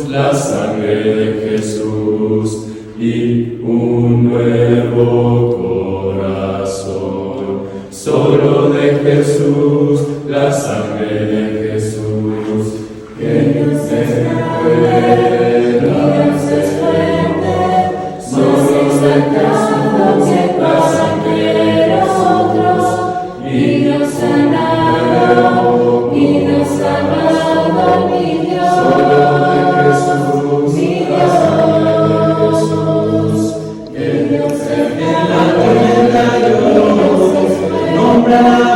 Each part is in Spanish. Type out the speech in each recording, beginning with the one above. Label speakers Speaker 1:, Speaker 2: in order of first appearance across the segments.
Speaker 1: la sangre de Jesús y un nuevo corazón. Solo de Jesús, la sangre de Jesús, que nos recuerda fuerte. Solo de Jesús, la sangre de nosotros, y nos sanado, mi Dios. Solo de Jesús, mi Dios, que Dios en la tormenta yo nombraba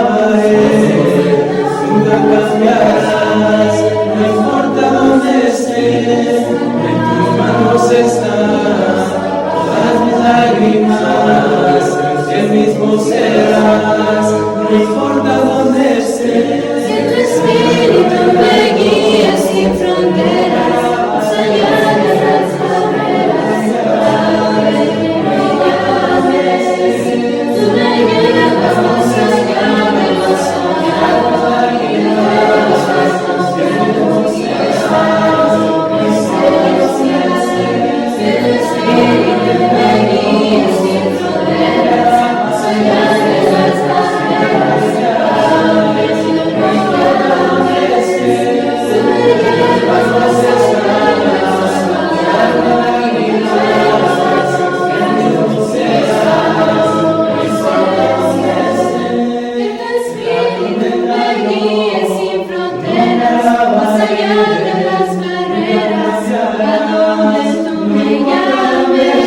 Speaker 1: nunca cambiarás, no importa dónde esté, en tus manos están todas mis lágrimas, el mismo serás, no importa dónde esté.
Speaker 2: Que tu espíritu me guíe sin fronteras, más allá de las barreras, Padre, tú me llames, tú me llevas más allá de lo soñado, y de los pasos que hemos llevado, que tu espíritu me guíe sin fronteras, más allá de las barreras, Padre, tú me llames, tú me llevas más allá de lo soñado, y de los pasos que hemos llevado, que tu espíritu me guíe sin fronteras, más allá de las barreras, a donde tú me llames,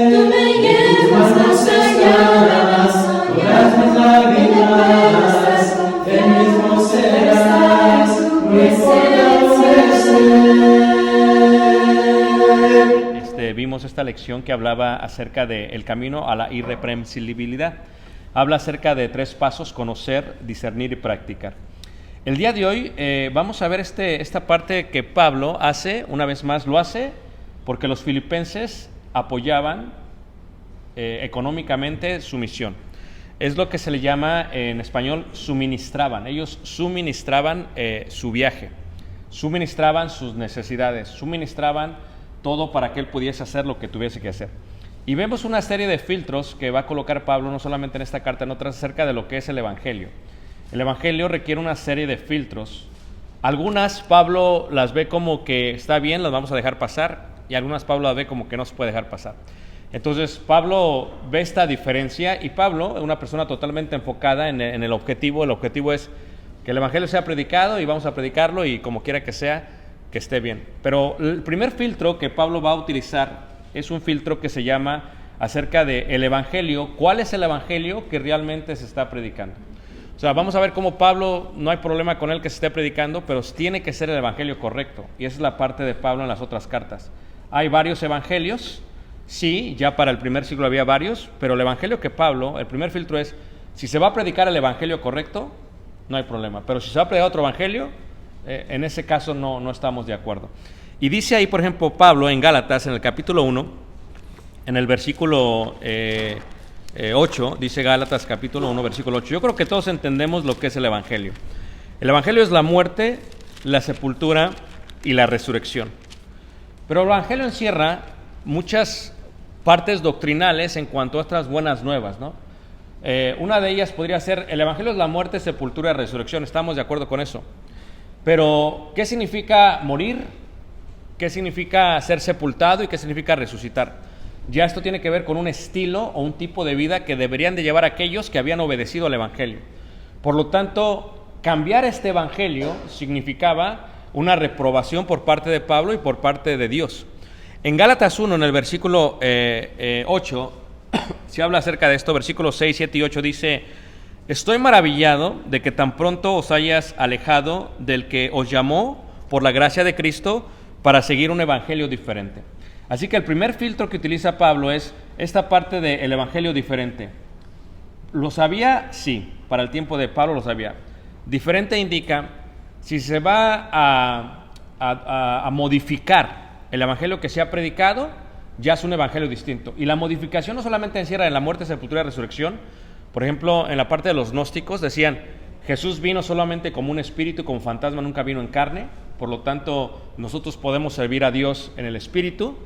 Speaker 2: tú me llevas más allá de lo soñado,
Speaker 1: Mis lágrimas, el mismo serás, no importa dónde estés.
Speaker 3: Vimos esta lección que hablaba acerca del camino a la irreprensibilidad. Habla acerca de 3 pasos: conocer, discernir y practicar. El día de hoy vamos a ver esta parte que Pablo hace, una vez más lo hace, porque los filipenses apoyaban económicamente su misión. Es lo que se le llama en español suministraban. Ellos suministraban su viaje, suministraban sus necesidades, suministraban todo para que él pudiese hacer lo que tuviese que hacer. Y vemos una serie de filtros que va a colocar Pablo, no solamente en esta carta, en otras, acerca de lo que es el Evangelio. El Evangelio requiere una serie de filtros. Algunas Pablo las ve como que está bien, las vamos a dejar pasar, y algunas Pablo las ve como que no se puede dejar pasar. Entonces Pablo ve esta diferencia, y Pablo es una persona totalmente enfocada en el objetivo. El objetivo es que el Evangelio sea predicado, y vamos a predicarlo, y como quiera que sea, que esté bien. Pero el primer filtro que Pablo va a utilizar es un filtro que se llama acerca del Evangelio. ¿Cuál es el Evangelio que realmente se está predicando? O sea, vamos a ver cómo Pablo, no hay problema con él que se esté predicando, pero tiene que ser el Evangelio correcto. Y esa es la parte de Pablo en las otras cartas. Hay varios evangelios, sí, ya para el primer siglo había varios, pero el Evangelio que Pablo, el primer filtro es, si se va a predicar el Evangelio correcto, no hay problema. Pero si se va a predicar otro Evangelio, en ese caso no estamos de acuerdo. Y dice ahí, por ejemplo, Pablo en Gálatas, en el capítulo 1, en el versículo 8, dice Gálatas capítulo 1, versículo 8. Yo creo que todos entendemos lo que es el Evangelio. El Evangelio es la muerte, la sepultura y la resurrección. Pero el Evangelio encierra muchas partes doctrinales en cuanto a estas buenas nuevas, ¿no? Una de ellas podría ser, el Evangelio es la muerte, sepultura y resurrección. Estamos de acuerdo con eso. Pero, ¿qué significa morir? ¿Qué significa ser sepultado? ¿Y qué significa resucitar? Ya esto tiene que ver con un estilo o un tipo de vida que deberían de llevar aquellos que habían obedecido al Evangelio. Por lo tanto, cambiar este Evangelio significaba una reprobación por parte de Pablo y por parte de Dios. En Gálatas 1, en el versículo 8, se habla acerca de esto. Versículos 6, 7 y 8 dice: estoy maravillado de que tan pronto os hayas alejado del que os llamó por la gracia de Cristo para seguir un evangelio diferente. Así que el primer filtro que utiliza Pablo es esta parte del evangelio diferente. ¿Lo sabía? Sí, para el tiempo de Pablo lo sabía. Diferente indica, si se va a modificar el evangelio que se ha predicado, ya es un evangelio distinto. Y la modificación no solamente encierra en la muerte, sepultura y resurrección. Por ejemplo, en la parte de los gnósticos decían, Jesús vino solamente como un espíritu, como fantasma, nunca vino en carne. Por lo tanto, nosotros podemos servir a Dios en el espíritu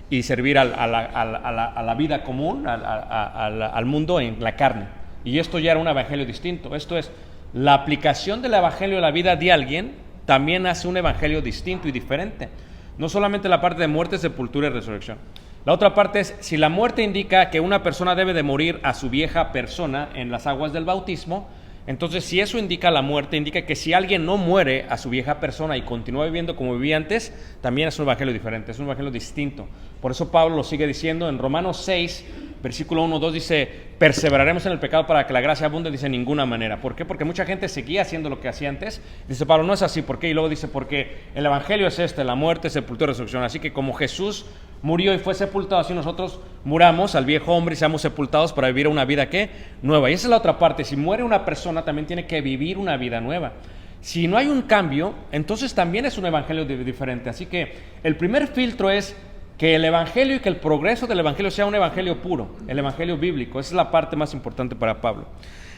Speaker 3: y servir a la vida común, al mundo en la carne. Y esto ya era un evangelio distinto. Esto es, la aplicación del evangelio a la vida de alguien también hace un evangelio distinto y diferente. No solamente la parte de muerte, sepultura y resurrección. La otra parte es, si la muerte indica que una persona debe de morir a su vieja persona en las aguas del bautismo, entonces si eso indica la muerte, indica que si alguien no muere a su vieja persona y continúa viviendo como vivía antes, también es un evangelio diferente, es un evangelio distinto. Por eso Pablo lo sigue diciendo en Romanos 6, versículo 1, 2, dice, perseveraremos en el pecado para que la gracia abunde, dice, en ninguna manera. ¿Por qué? Porque mucha gente seguía haciendo lo que hacía antes. Dice Pablo, no es así, ¿por qué? Y luego dice, porque el evangelio es la muerte, sepultura y resurrección. Así que como Jesús murió y fue sepultado, así nosotros muramos al viejo hombre y seamos sepultados para vivir una vida, ¿qué? Nueva. Y esa es la otra parte. Si muere una persona, también tiene que vivir una vida nueva. Si no hay un cambio, entonces también es un evangelio diferente. Así que el primer filtro es que el evangelio y que el progreso del evangelio sea un evangelio puro, el evangelio bíblico. Esa es la parte más importante para Pablo.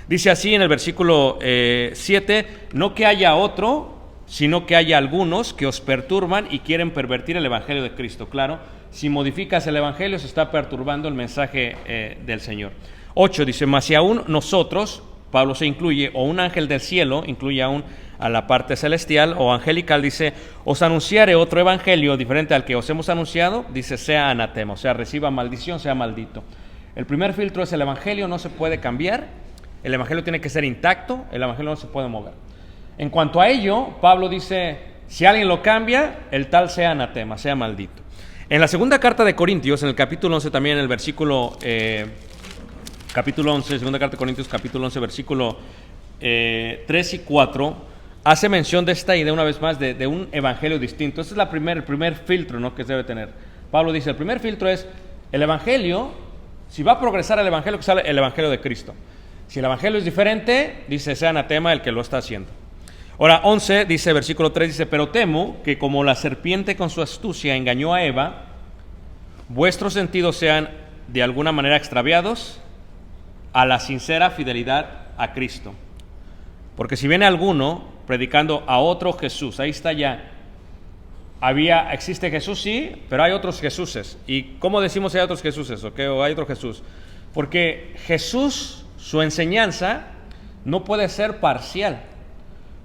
Speaker 3: Dice así en el versículo 7, no que haya otro, sino que haya algunos que os perturban y quieren pervertir el evangelio de Cristo. Claro, si modificas el evangelio se está perturbando el mensaje del Señor. 8 dice, mas si aún nosotros, Pablo se incluye, o un ángel del cielo, incluye aún a la parte celestial o angelical, dice, os anunciaré otro evangelio diferente al que os hemos anunciado, dice, sea anatema, o sea, reciba maldición, sea maldito. El primer filtro es el evangelio no se puede cambiar, el evangelio tiene que ser intacto, el evangelio no se puede mover. En cuanto a ello, Pablo dice, si alguien lo cambia, el tal sea anatema, sea maldito. En la segunda carta de Corintios, en el capítulo 11 también, en el versículo capítulo 11, segunda carta de Corintios, capítulo 11, versículo 3 y 4, hace mención de esta idea una vez más de un evangelio distinto. Este es el primer filtro, ¿no?, que se debe tener. Pablo dice, el primer filtro es el evangelio, si va a progresar el evangelio, que sea el evangelio de Cristo. Si el evangelio es diferente, dice, sea anatema el que lo está haciendo. Ahora, 11, dice, versículo 3, dice, pero temo que como la serpiente con su astucia engañó a Eva, vuestros sentidos sean de alguna manera extraviados a la sincera fidelidad a Cristo. Porque si viene alguno predicando a otro Jesús, ahí está ya, existe Jesús, sí, pero hay otros Jesuses. ¿Y cómo decimos hay otros Jesuses? ¿Okay? ¿O hay otro Jesús? Porque Jesús, su enseñanza, no puede ser parcial.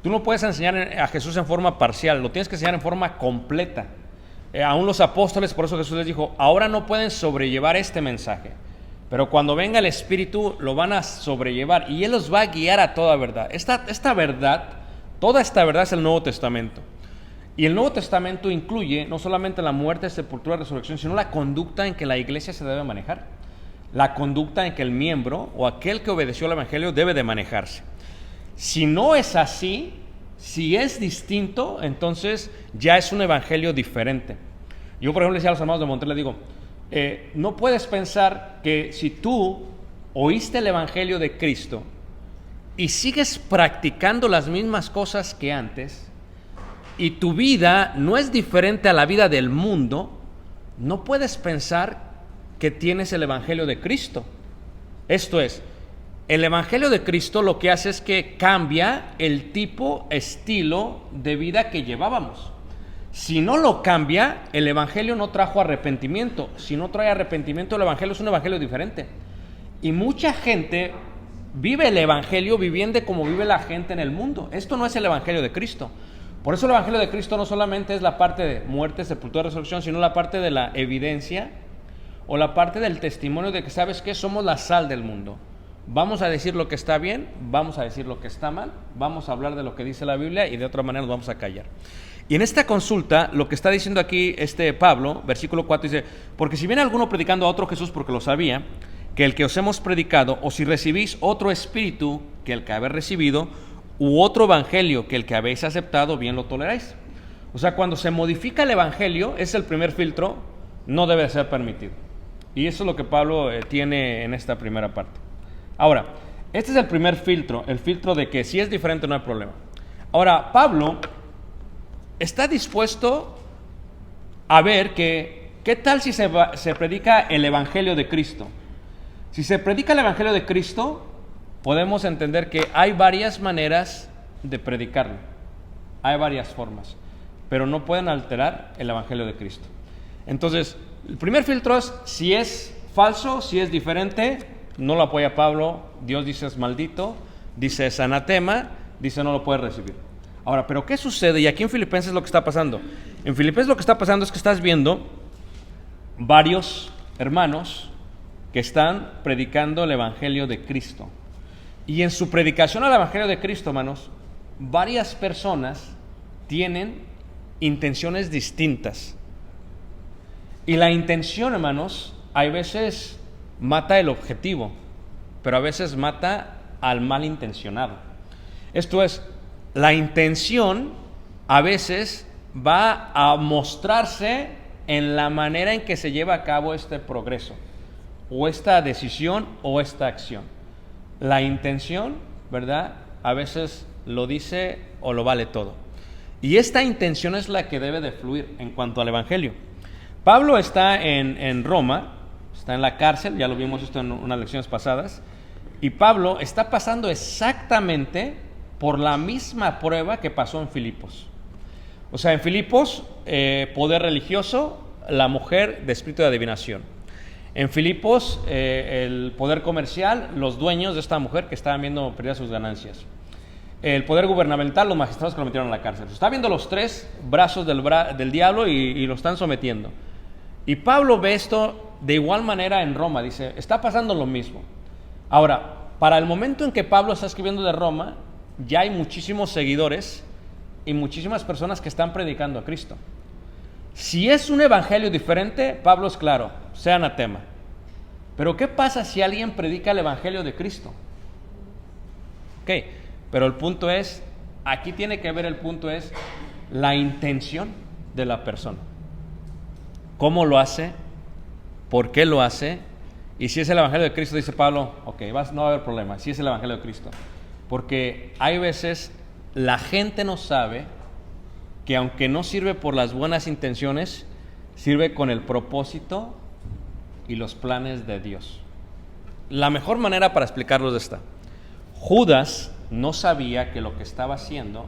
Speaker 3: Tú no puedes enseñar a Jesús en forma parcial, lo tienes que enseñar en forma completa. Aún los apóstoles, por eso Jesús les dijo, ahora no pueden sobrellevar este mensaje, pero cuando venga el Espíritu lo van a sobrellevar y Él los va a guiar a toda verdad. Esta verdad, toda esta verdad es el Nuevo Testamento. Y el Nuevo Testamento incluye no solamente la muerte, sepultura y resurrección, sino la conducta en que la iglesia se debe manejar. La conducta en que el miembro o aquel que obedeció al Evangelio debe de manejarse. Si no es así, si es distinto, entonces ya es un evangelio diferente. Yo, por ejemplo, le decía a los hermanos de Monterrey, les digo, no puedes pensar que si tú oíste el evangelio de Cristo y sigues practicando las mismas cosas que antes y tu vida no es diferente a la vida del mundo, no puedes pensar que tienes el evangelio de Cristo. Esto es, el evangelio de Cristo lo que hace es que cambia el tipo, estilo de vida que llevábamos. Si no lo cambia, el evangelio no trajo arrepentimiento. Si no trae arrepentimiento, el evangelio es un evangelio diferente. Y mucha gente vive el evangelio viviendo como vive la gente en el mundo. Esto no es el evangelio de Cristo. Por eso el evangelio de Cristo no solamente es la parte de muerte, sepultura y resurrección, sino la parte de la evidencia o la parte del testimonio de que, ¿sabes qué? Somos la sal del mundo. Vamos a decir lo que está bien, vamos a decir lo que está mal, vamos a hablar de lo que dice la Biblia y de otra manera nos vamos a callar. Y en esta consulta, lo que está diciendo aquí Pablo, versículo 4, dice, porque si viene alguno predicando a otro Jesús porque lo sabía, que el que os hemos predicado, o si recibís otro espíritu que el que habéis recibido, u otro evangelio que el que habéis aceptado, bien lo toleráis. O sea, cuando se modifica el evangelio, es el primer filtro, no debe ser permitido. Y eso es lo que Pablo tiene en esta primera parte. Ahora, este es el primer filtro, el filtro de que si es diferente no hay problema. Ahora, Pablo está dispuesto a ver que, ¿qué tal si se predica el evangelio de Cristo? Si se predica el evangelio de Cristo, podemos entender que hay varias maneras de predicarlo. Hay varias formas, pero no pueden alterar el Evangelio de Cristo. Entonces, el primer filtro es si es falso, si es diferente, no lo apoya Pablo, Dios dice es maldito, dice es anatema, dice no lo puede recibir. Ahora, ¿pero qué sucede? Y aquí en Filipenses lo que está pasando. En Filipenses lo que está pasando es que estás viendo varios hermanos que están predicando el Evangelio de Cristo. Y en su predicación al Evangelio de Cristo, hermanos, varias personas tienen intenciones distintas. Y la intención, hermanos, hay veces mata el objetivo, pero a veces mata al malintencionado. Esto es, la intención a veces va a mostrarse en la manera en que se lleva a cabo este progreso, o esta decisión, o esta acción. La intención, ¿verdad? A veces lo dice o lo vale todo. Y esta intención es la que debe de fluir en cuanto al Evangelio. Pablo está en Roma, está en la cárcel, ya lo vimos esto en unas lecciones pasadas, y Pablo está pasando exactamente por la misma prueba que pasó en Filipos. O sea, en Filipos, poder religioso, la mujer de espíritu de adivinación. En Filipos, el poder comercial, los dueños de esta mujer que estaban viendo perder sus ganancias. El poder gubernamental, los magistrados que lo metieron a la cárcel. Está viendo los tres brazos del diablo y lo están sometiendo. Y Pablo ve esto de igual manera en Roma, dice, está pasando lo mismo. Ahora, para el momento en que Pablo está escribiendo de Roma, ya hay muchísimos seguidores y muchísimas personas que están predicando a Cristo. Si es un evangelio diferente, Pablo es claro, sea anatema. Pero ¿qué pasa si alguien predica el evangelio de Cristo? Ok, pero el punto es, aquí tiene que ver el punto es la intención de la persona. ¿Cómo lo hace? ¿Por qué lo hace? Y si es el evangelio de Cristo, dice Pablo, ok, no va a haber problema, si es el evangelio de Cristo. Porque hay veces la gente no sabe que aunque no sirve por las buenas intenciones, sirve con el propósito y los planes de Dios. La mejor manera para explicarlo es esta. Judas no sabía que lo que estaba haciendo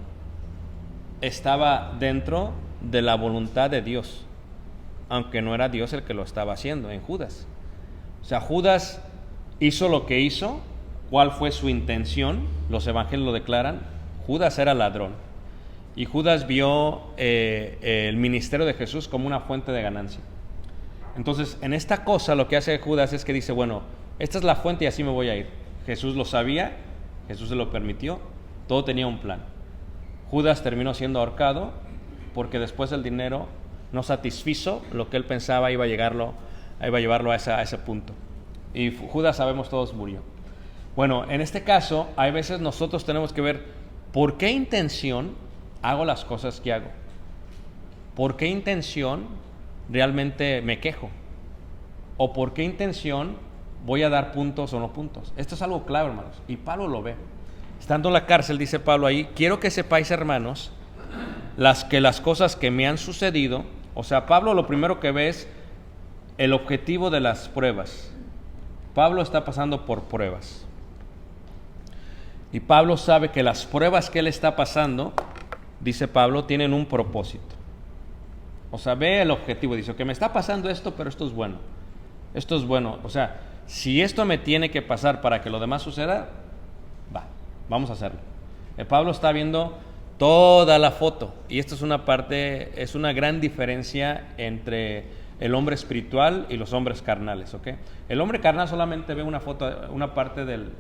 Speaker 3: estaba dentro de la voluntad de Dios, aunque no era Dios el que lo estaba haciendo en Judas. O sea, Judas hizo lo que hizo. ¿Cuál fue su intención? Los evangelios lo declaran. Judas era ladrón. Y Judas vio el ministerio de Jesús como una fuente de ganancia. Entonces, en esta cosa lo que hace Judas es que dice, bueno, esta es la fuente y así me voy a ir. Jesús lo sabía, Jesús se lo permitió, todo tenía un plan. Judas terminó siendo ahorcado porque después el dinero no satisfizo lo que él pensaba iba a llevarlo a ese punto. Y Judas, sabemos todos, murió. Bueno, en este caso, hay veces nosotros tenemos que ver por qué intención hago las cosas que hago. ¿Por qué intención realmente me quejo? ¿O por qué intención voy a dar puntos o no puntos? Esto es algo clave, hermanos, y Pablo lo ve. Estando en la cárcel, dice Pablo ahí, quiero que sepáis, hermanos, las cosas que me han sucedido. O sea, Pablo lo primero que ve es el objetivo de las pruebas. Pablo está pasando por pruebas. Y Pablo sabe que las pruebas que él está pasando, dice Pablo, tienen un propósito. O sea, ve el objetivo, dice, que me está pasando esto, pero esto es bueno. Esto es bueno. O sea, si esto me tiene que pasar para que lo demás suceda, vamos a hacerlo. Pablo está viendo toda la foto. Y esto es una gran diferencia entre el hombre espiritual y los hombres carnales, ¿ok? El hombre carnal solamente ve una foto, una parte del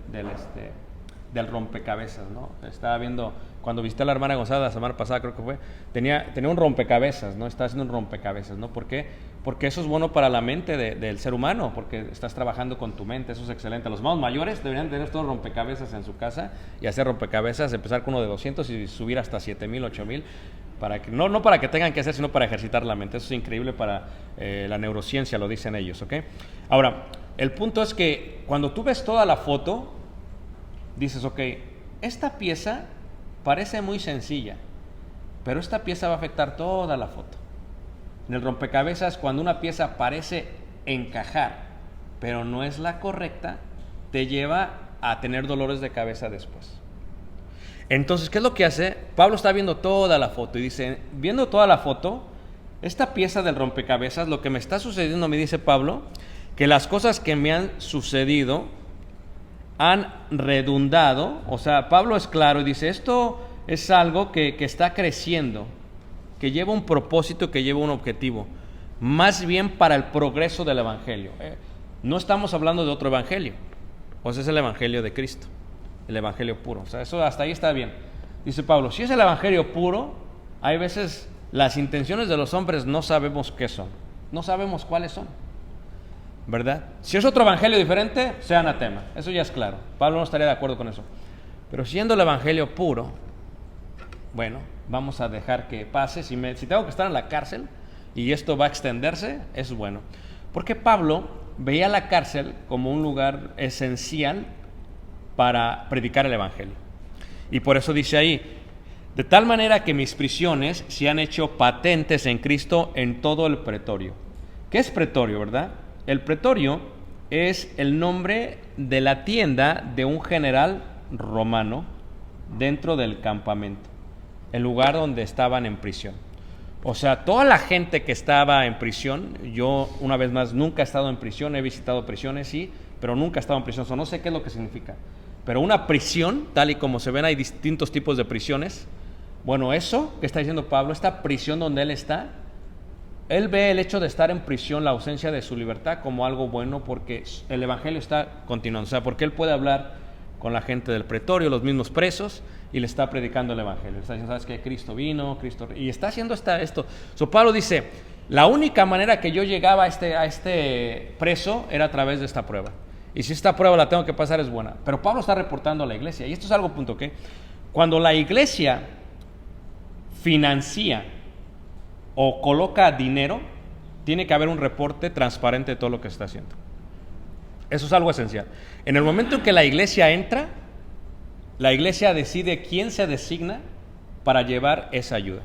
Speaker 3: rompecabezas, ¿no? Estaba viendo, cuando visité a la hermana González la semana pasada, creo que fue, tenía un rompecabezas, ¿no? Estaba haciendo un rompecabezas, ¿no? ¿Por qué? Porque eso es bueno para la mente del ser humano, porque estás trabajando con tu mente, eso es excelente. Los hermanos mayores deberían tener todos rompecabezas en su casa y hacer rompecabezas, empezar con uno de 200 y subir hasta 7,000, 8,000, para que, no para que tengan que hacer, sino para ejercitar la mente. Eso es increíble para la neurociencia, lo dicen ellos, ¿ok? Ahora, el punto es que cuando tú ves toda la foto, dices, ok, esta pieza parece muy sencilla, pero esta pieza va a afectar toda la foto. En el rompecabezas, cuando una pieza parece encajar, pero no es la correcta, te lleva a tener dolores de cabeza después. Entonces, ¿qué es lo que hace? Pablo está viendo toda la foto y dice, viendo toda la foto, esta pieza del rompecabezas, lo que me está sucediendo, me dice Pablo, que las cosas que me han sucedido han redundado, o sea, Pablo es claro y dice, esto es algo que está creciendo, que lleva un propósito, que lleva un objetivo, más bien para el progreso del evangelio. No estamos hablando de otro evangelio, pues es el evangelio de Cristo, el evangelio puro. O sea, eso hasta ahí está bien. Dice Pablo, si es el evangelio puro, hay veces las intenciones de los hombres no sabemos qué son, no sabemos cuáles son, ¿verdad? Si es otro evangelio diferente, sea anatema, eso ya es claro. Pablo no estaría de acuerdo con eso. Pero siendo el evangelio puro, bueno, vamos a dejar que pase. Si tengo que estar en la cárcel y esto va a extenderse, es bueno. Porque Pablo veía la cárcel como un lugar esencial para predicar el evangelio. Y por eso dice ahí, de tal manera que mis prisiones se han hecho patentes en Cristo en todo el pretorio. ¿Qué es pretorio, verdad? El pretorio es el nombre de la tienda de un general romano dentro del campamento, el lugar donde estaban en prisión. O sea, toda la gente que estaba en prisión, yo una vez más nunca he estado en prisión, he visitado prisiones, sí, pero nunca he estado en prisión, no sé qué es lo que significa. Pero una prisión, tal y como se ven, hay distintos tipos de prisiones. Bueno, eso que está diciendo Pablo, esta prisión donde él está, él ve el hecho de estar en prisión, la ausencia de su libertad, como algo bueno, porque el evangelio está continuando. O sea, porque él puede hablar con la gente del pretorio, los mismos presos, y le está predicando el evangelio. Le está diciendo, ¿sabes qué? Cristo vino, Cristo... Y está haciendo esto. So, Pablo dice, la única manera que yo llegaba a este preso era a través de esta prueba. Y si esta prueba la tengo que pasar es buena. Pero Pablo está reportando a la iglesia. Y esto es algo punto que cuando la iglesia financia o coloca dinero, tiene que haber un reporte transparente de todo lo que está haciendo. Eso es algo esencial. En el momento en que la iglesia entra, la iglesia decide quién se designa para llevar esa ayuda,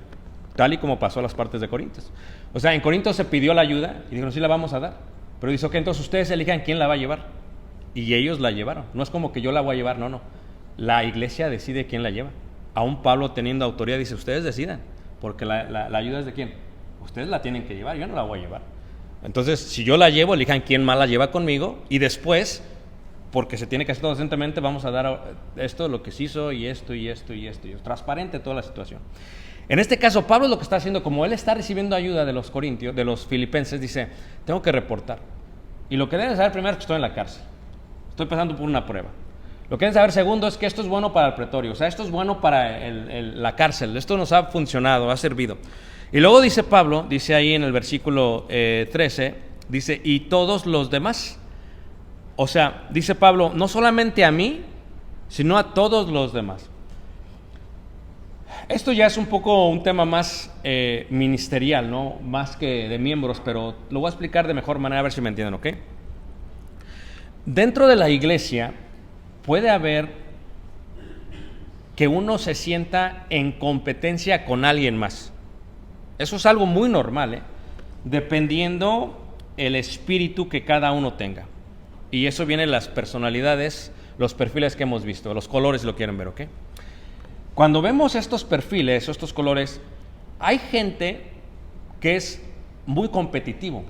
Speaker 3: tal y como pasó a las partes de Corintios. O sea, en Corintios se pidió la ayuda y dijeron, sí la vamos a dar. Pero dice, ok, entonces ustedes elijan quién la va a llevar. Y ellos la llevaron. No es como que yo la voy a llevar, no. La iglesia decide quién la lleva. Aún Pablo, teniendo autoridad, dice, ustedes decidan, porque la ayuda es de quién. Ustedes la tienen que llevar, yo no la voy a llevar. Entonces, si yo la llevo, elijan quién más la lleva conmigo, y después, porque se tiene que hacer todo decentemente, vamos a dar esto, lo que se hizo, y esto, y esto, y esto, y esto. Transparente toda la situación. En este caso, Pablo lo que está haciendo, como él está recibiendo ayuda de los corintios, de los filipenses, dice, tengo que reportar. Y lo que deben saber primero es que estoy en la cárcel. Estoy pasando por una prueba. Lo que deben saber segundo es que esto es bueno para el pretorio, o sea, esto es bueno para la cárcel, esto nos ha funcionado, ha servido. Y luego dice Pablo, dice ahí en el versículo 13, dice, y todos los demás. O sea, dice Pablo, no solamente a mí, sino a todos los demás. Esto ya es un poco un tema más ministerial, ¿no? Más que de miembros, pero lo voy a explicar de mejor manera, a ver si me entienden, ¿ok? Dentro de la iglesia puede haber que uno se sienta en competencia con alguien más. Eso es algo muy normal, dependiendo el espíritu que cada uno tenga. Y eso viene de las personalidades, los perfiles que hemos visto, los colores lo quieren ver, ¿ok? Cuando vemos estos perfiles, estos colores, hay gente que es muy competitivo.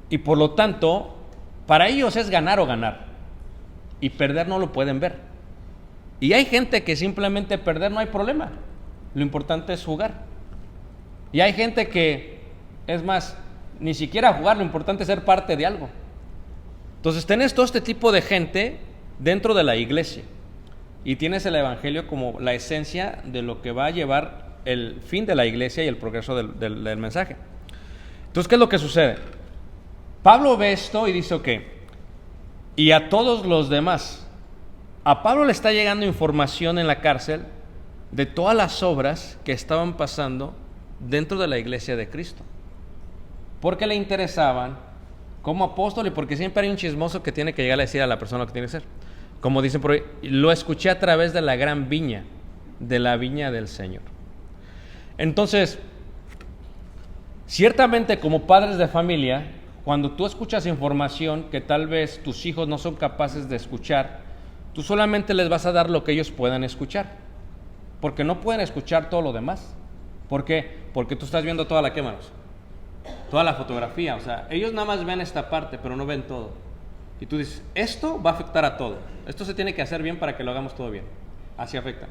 Speaker 3: Y por lo tanto, para ellos es ganar o ganar. Y perder no lo pueden ver. Y hay gente que simplemente perder no hay problema. Lo importante es jugar. Y hay gente que, es más, ni siquiera jugar, lo importante es ser parte de algo. Entonces tenés todo este tipo de gente dentro de la iglesia. Y tienes el evangelio como la esencia de lo que va a llevar el fin de la iglesia y el progreso del mensaje. Entonces, ¿qué es lo que sucede? Pablo ve esto y dice, ok, y a todos los demás. A Pablo le está llegando información en la cárcel de todas las obras que estaban pasando dentro de la iglesia de Cristo, porque le interesaban como apóstol y porque siempre hay un chismoso que tiene que llegar a decir a la persona lo que tiene que ser. Como dicen por ahí, lo escuché a través de la gran viña, de la viña del Señor. Entonces, ciertamente como padres de familia, cuando tú escuchas información que tal vez tus hijos no son capaces de escuchar, tú solamente les vas a dar lo que ellos puedan escuchar, porque no pueden escuchar todo lo demás. ¿Por qué? Porque tú estás viendo toda la toda la fotografía, o sea, ellos nada más ven esta parte, pero no ven todo. Y tú dices, esto va a afectar a todo, esto se tiene que hacer bien para que lo hagamos todo bien. Así afecta.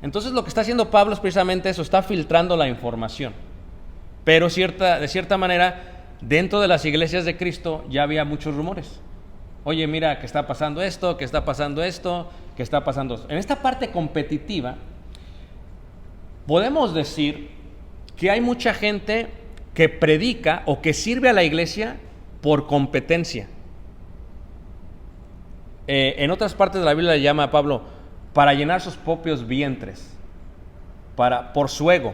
Speaker 3: Entonces lo que está haciendo Pablo es precisamente eso, está filtrando la información. Pero de cierta manera, dentro de las iglesias de Cristo ya había muchos rumores. Oye, mira que está pasando esto, que está pasando esto, que está pasando esto. En esta parte competitiva, podemos decir que hay mucha gente que predica o que sirve a la iglesia por competencia. En otras partes de la Biblia le llama a Pablo para llenar sus propios vientres, por su ego.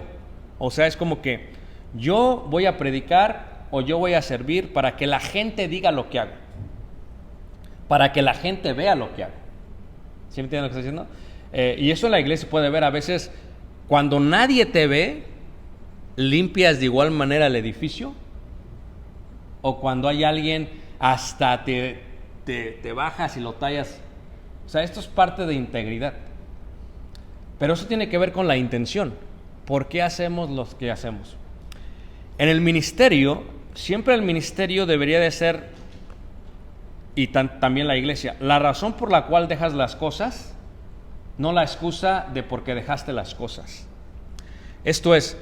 Speaker 3: O sea, es como que yo voy a predicar o yo voy a servir para que la gente diga lo que hago, para que la gente vea lo que hago. ¿Sí me entienden lo que estoy diciendo? Y eso en la iglesia puede ver a veces, cuando nadie te ve, limpias de igual manera el edificio, o cuando hay alguien hasta te bajas y lo tallas. O sea, esto es parte de integridad. Pero eso tiene que ver con la intención. ¿Por qué hacemos lo que hacemos? En el ministerio, siempre el ministerio debería de ser, y también la iglesia, la razón por la cual dejas las cosas, no la excusa de por qué dejaste las cosas. Esto es,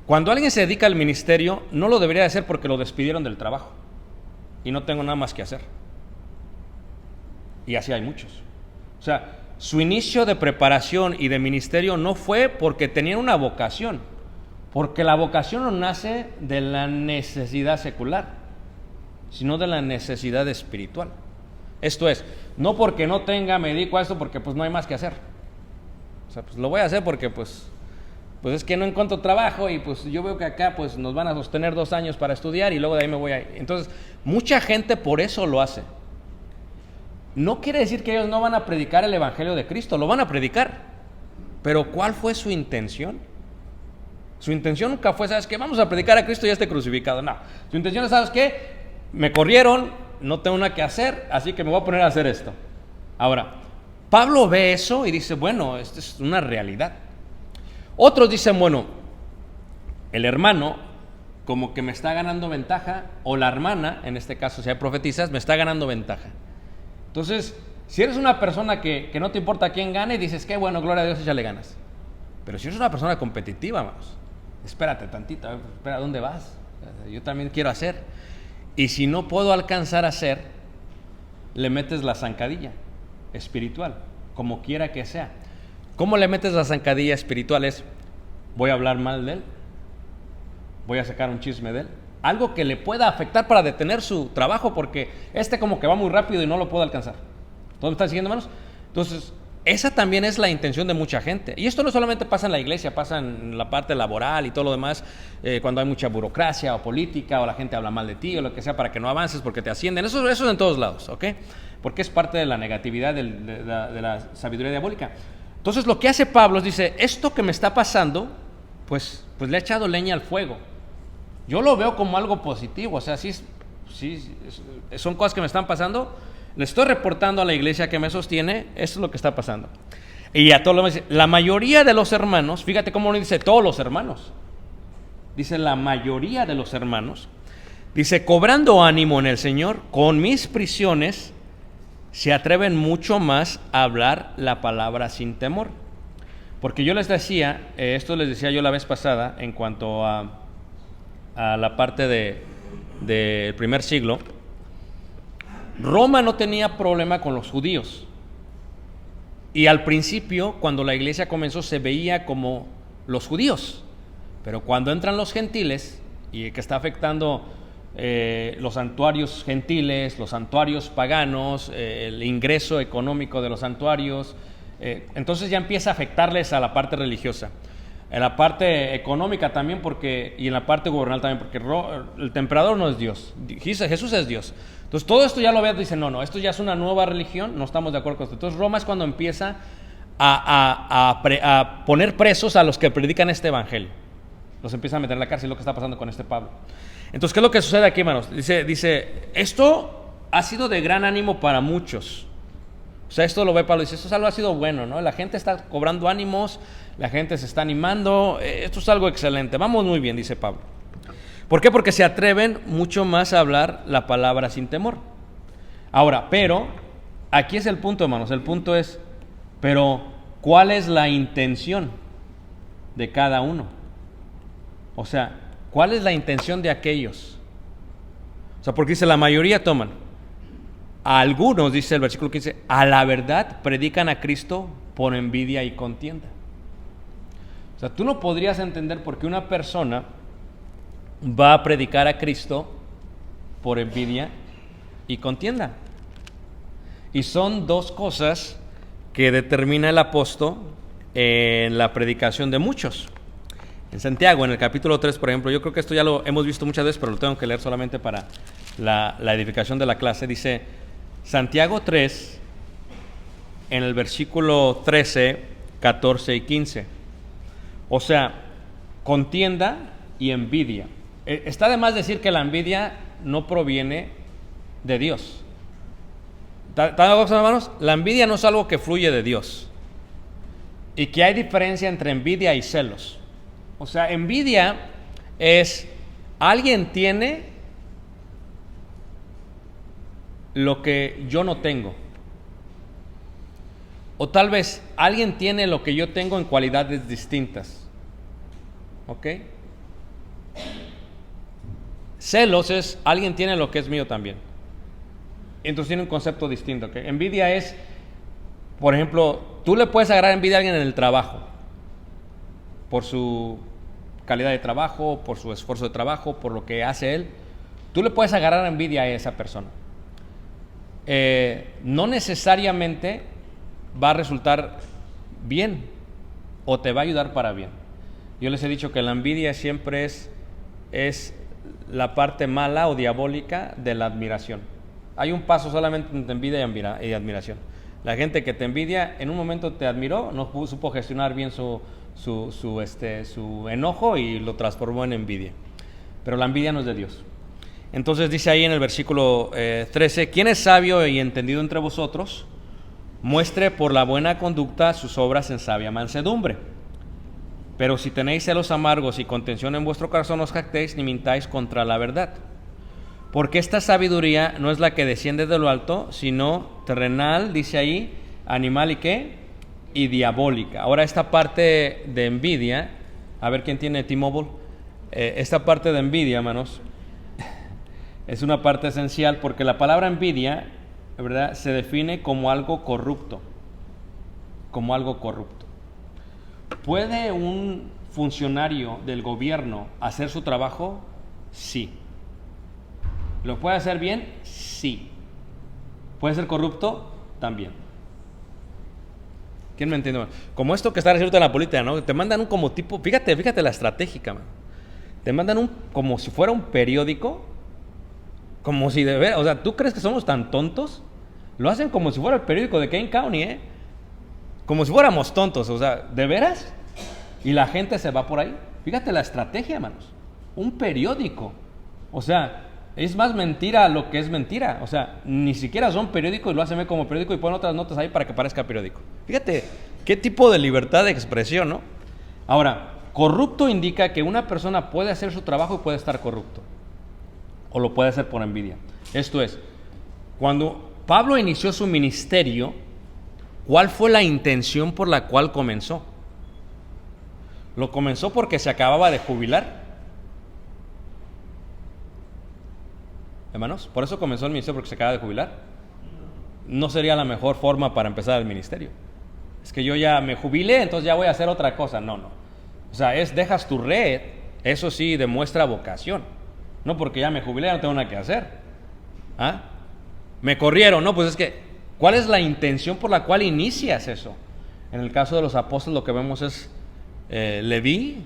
Speaker 3: cuando alguien se dedica al ministerio, no lo debería de hacer porque lo despidieron del trabajo y no tengo nada más que hacer. Y así hay muchos. O sea, su inicio de preparación y de ministerio no fue porque tenían una vocación, porque la vocación no nace de la necesidad secular, sino de la necesidad espiritual. Esto es, no porque no tenga, me dedico a esto porque pues no hay más que hacer. O sea, pues lo voy a hacer porque pues es que no encuentro trabajo y pues yo veo que acá pues nos van a sostener 2 años para estudiar y luego de ahí me voy a ir. Entonces, mucha gente por eso lo hace. No quiere decir que ellos no van a predicar el evangelio de Cristo, lo van a predicar. Pero ¿cuál fue su intención? Su intención nunca fue, ¿sabes qué? Vamos a predicar a Cristo y ya esté crucificado. No, su intención es, ¿sabes qué? Me corrieron, no tengo nada que hacer, así que me voy a poner a hacer esto. Ahora, Pablo ve eso y dice, bueno, esto es una realidad. Otros dicen, bueno, el hermano como que me está ganando ventaja, o la hermana, en este caso si hay profetizas, me está ganando ventaja. Entonces, si eres una persona que no te importa quién gane, dices, qué bueno, gloria a Dios, échale ganas. Pero si eres una persona competitiva, vamos, espérate tantito, espera, ¿a dónde vas? Yo también quiero hacer. Y si no puedo alcanzar a hacer, le metes la zancadilla espiritual, como quiera que sea. ¿Cómo le metes la zancadilla espiritual? Es, voy a hablar mal de él, voy a sacar un chisme de él, algo que le pueda afectar para detener su trabajo, porque como que va muy rápido y no lo puedo alcanzar. ¿Todos me están siguiendo, hermanos? Entonces, esa también es la intención de mucha gente. Y esto no solamente pasa en la iglesia, pasa en la parte laboral y todo lo demás, cuando hay mucha burocracia o política, o la gente habla mal de ti o lo que sea para que no avances porque te ascienden. Eso es en todos lados, ¿ok? Porque es parte de la negatividad de la sabiduría diabólica. Entonces, lo que hace Pablo es, dice, esto que me está pasando, pues le ha echado leña al fuego. Yo lo veo como algo positivo, o sea, sí, son cosas que me están pasando. Le estoy reportando a la iglesia que me sostiene, esto es lo que está pasando. Y a todos los demás, la mayoría de los hermanos, fíjate cómo no dice todos los hermanos, dice la mayoría de los hermanos, dice, cobrando ánimo en el Señor, con mis prisiones, se atreven mucho más a hablar la palabra sin temor. Porque yo les decía, esto les decía yo la vez pasada, en cuanto a la parte del primer siglo, Roma no tenía problema con los judíos. Y al principio, cuando la iglesia comenzó, se veía como los judíos. Pero cuando entran los gentiles, y que está afectando los santuarios gentiles, los santuarios paganos, el ingreso económico de los santuarios, entonces ya empieza a afectarles a la parte religiosa. En la parte económica también, y en la parte gubernamental también, porque el emperador no es Dios, Jesús es Dios. Entonces todo esto ya lo ve, dice, no, esto ya es una nueva religión, no estamos de acuerdo con esto. Entonces Roma es cuando empieza a poner presos a los que predican este evangelio. Los empieza a meter en la cárcel, lo que está pasando con este Pablo. Entonces, ¿qué es lo que sucede aquí, hermanos? Dice, esto ha sido de gran ánimo para muchos. O sea, esto lo ve Pablo, dice, esto es algo ha sido bueno, ¿no? La gente está cobrando ánimos, la gente se está animando, esto es algo excelente, vamos muy bien, dice Pablo. ¿Por qué? Porque se atreven mucho más a hablar la palabra sin temor. Ahora, pero, aquí es el punto, hermanos, el punto es, pero, ¿cuál es la intención de cada uno? O sea, ¿cuál es la intención de aquellos? O sea, porque dice, la mayoría toman. A algunos, dice el versículo 15, a la verdad predican a Cristo por envidia y contienda. O sea, tú no podrías entender por qué una persona va a predicar a Cristo por envidia y contienda. Y son dos cosas que determina el apóstol en la predicación de muchos. En Santiago, en el capítulo 3, por ejemplo, yo creo que esto ya lo hemos visto muchas veces, pero lo tengo que leer solamente para la edificación de la clase. Dice Santiago 3, en el versículo 13, 14 y 15. O sea, contienda y envidia. Está de más decir que la envidia no proviene de Dios. ¿Están de acuerdo, hermanos? La envidia no es algo que fluye de Dios. Y que hay diferencia entre envidia y celos. O sea, envidia es alguien tiene lo que yo no tengo. O tal vez alguien tiene lo que yo tengo en cualidades distintas. ¿Ok? Celos es alguien tiene lo que es mío también. Entonces tiene un concepto distinto. ¿Okay? Envidia es, por ejemplo, tú le puedes agarrar envidia a alguien en el trabajo. Por su calidad de trabajo, por su esfuerzo de trabajo, por lo que hace él. Tú le puedes agarrar envidia a esa persona. No necesariamente va a resultar bien o te va a ayudar para bien. Yo les he dicho que la envidia siempre es la parte mala o diabólica de la admiración. Hay un paso solamente entre envidia y admiración. La gente que te envidia en un momento te admiró, no supo gestionar bien su enojo y lo transformó en envidia. Pero la envidia no es de Dios. Entonces dice ahí en el versículo 13, ¿quién es sabio y entendido entre vosotros? Muestre por la buena conducta sus obras en sabia mansedumbre. Pero si tenéis celos amargos y contención en vuestro corazón, no os jactéis ni mintáis contra la verdad. Porque esta sabiduría no es la que desciende de lo alto, sino terrenal, dice ahí, animal y ¿qué? Y diabólica. Ahora esta parte de envidia, a ver quién tiene T-Mobile, esta parte de envidia, hermanos, es una parte esencial porque la palabra envidia, ¿verdad?, se define como algo corrupto, como algo corrupto. ¿Puede un funcionario del gobierno hacer su trabajo? Sí. ¿Lo puede hacer bien? Sí. ¿Puede ser corrupto? También. ¿Quién me entiende? Como esto que está recibiendo en la política, ¿no? Te mandan un como tipo, fíjate la estratégica, man. Te mandan como si fuera un periódico, como si de verdad, o sea, ¿tú crees que somos tan tontos? Lo hacen como si fuera el periódico de Kane County, como si fuéramos tontos, o sea, ¿de veras? Y la gente se va por ahí. Fíjate la estrategia, hermanos. Un periódico. O sea, es más mentira lo que es mentira. O sea, ni siquiera son periódicos y lo hacen ver como periódico y ponen otras notas ahí para que parezca periódico. Fíjate qué tipo de libertad de expresión, ¿no? Ahora, corrupto indica que una persona puede hacer su trabajo y puede estar corrupto. O lo puede hacer por envidia. Esto es, cuando Pablo inició su ministerio, ¿cuál fue la intención por la cual comenzó? ¿Lo comenzó porque se acababa de jubilar? Hermanos, por eso comenzó el ministerio, porque se acaba de jubilar. No sería la mejor forma para empezar el ministerio. Es que yo ya me jubilé, entonces ya voy a hacer otra cosa. No. O sea, dejas tu red, eso sí demuestra vocación. No porque ya me jubilé, no tengo nada que hacer. ¿Ah? Me corrieron, no, pues es que, ¿cuál es la intención por la cual inicias eso? En el caso de los apóstoles lo que vemos es Leví,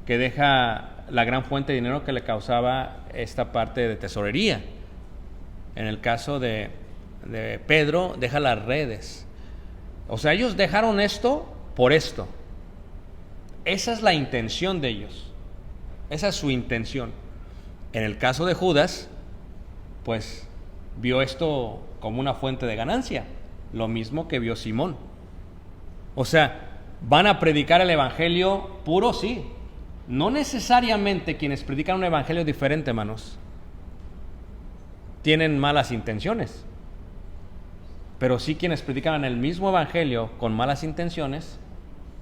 Speaker 3: que deja la gran fuente de dinero que le causaba esta parte de tesorería. En el caso de Pedro, deja las redes. O sea, ellos dejaron esto por esto. Esa es la intención de ellos. Esa es su intención. En el caso de Judas, pues vio esto como una fuente de ganancia, lo mismo que vio Simón. O sea, ¿van a predicar el evangelio puro? Sí. No necesariamente quienes predican un evangelio diferente, hermanos, tienen malas intenciones. Pero sí quienes predican el mismo evangelio con malas intenciones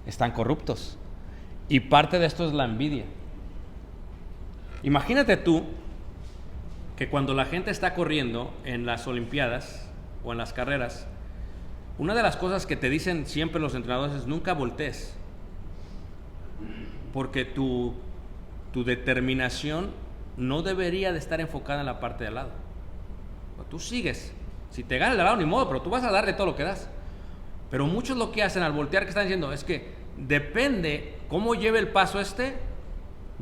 Speaker 3: están corruptos. Y parte de esto es la envidia. Imagínate tú que cuando la gente está corriendo en las olimpiadas o en las carreras, una de las cosas que te dicen siempre los entrenadores es nunca voltees, porque tu determinación no debería de estar enfocada en la parte de al lado. Tú sigues, si te gana el de al lado ni modo, pero tú vas a darle todo lo que das. Pero muchos lo que hacen al voltear, que están diciendo, es que depende cómo lleve el paso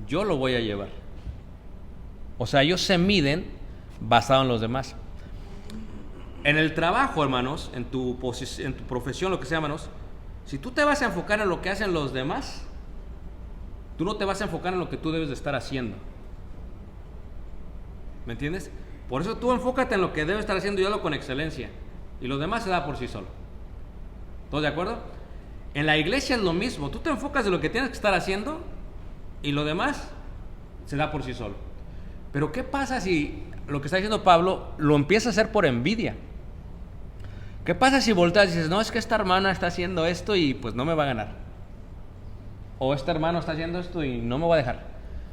Speaker 3: yo lo voy a llevar. O sea, ellos se miden basado en los demás. En el trabajo, hermanos, en tu profesión, lo que sea, hermanos, si tú te vas a enfocar en lo que hacen los demás, tú no te vas a enfocar en lo que tú debes de estar haciendo. ¿Me entiendes? Por eso tú enfócate en lo que debes estar haciendo y hazlo con excelencia. Y lo demás se da por sí solo. ¿Todos de acuerdo? En la iglesia es lo mismo. Tú te enfocas en lo que tienes que estar haciendo y lo demás se da por sí solo. Pero ¿qué pasa si lo que está diciendo Pablo lo empieza a hacer por envidia? ¿Qué pasa si volteas y dices, no, es que esta hermana está haciendo esto y pues no me va a ganar? O este hermano está haciendo esto y no me va a dejar.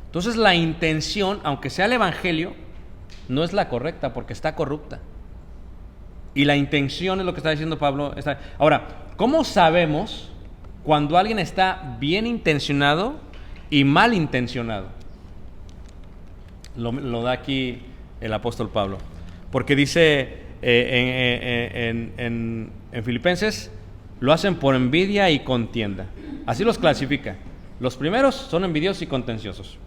Speaker 3: Entonces la intención, aunque sea el evangelio, no es la correcta porque está corrupta. Y la intención es lo que está diciendo Pablo. Ahora, ¿cómo sabemos cuando alguien está bien intencionado y mal intencionado? Lo da aquí el apóstol Pablo. Porque dice en Filipenses, lo hacen por envidia y contienda. Así los clasifica. Los primeros son envidiosos y contenciosos.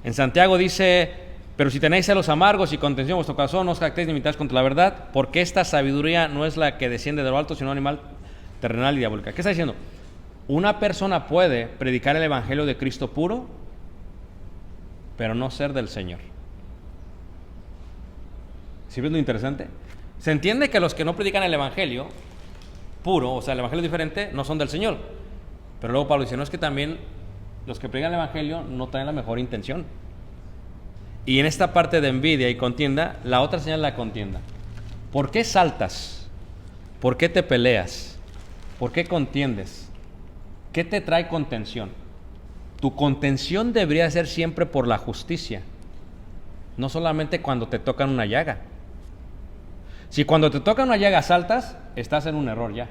Speaker 3: En Santiago dice, pero si tenéis celos amargos y contención en vuestro corazón, no os jactéis ni mintáis contra la verdad, porque esta sabiduría no es la que desciende de lo alto, sino un animal terrenal y diabólica. ¿Qué está diciendo? Una persona puede predicar el evangelio de Cristo puro, pero no ser del Señor. ¿Sí ves lo interesante? Se entiende que los que no predican el evangelio puro, o sea, el evangelio diferente, no son del Señor. Pero luego Pablo dice, no, es que también los que predican el evangelio no traen la mejor intención. Y en esta parte de envidia y contienda, la otra señal es la contienda. ¿Por qué saltas? ¿Por qué te peleas? ¿Por qué contiendes? ¿Qué te trae contención? Tu contención debería ser siempre por la justicia, no solamente cuando te tocan una llaga. Si cuando te tocan una llaga saltas, estás en un error ya.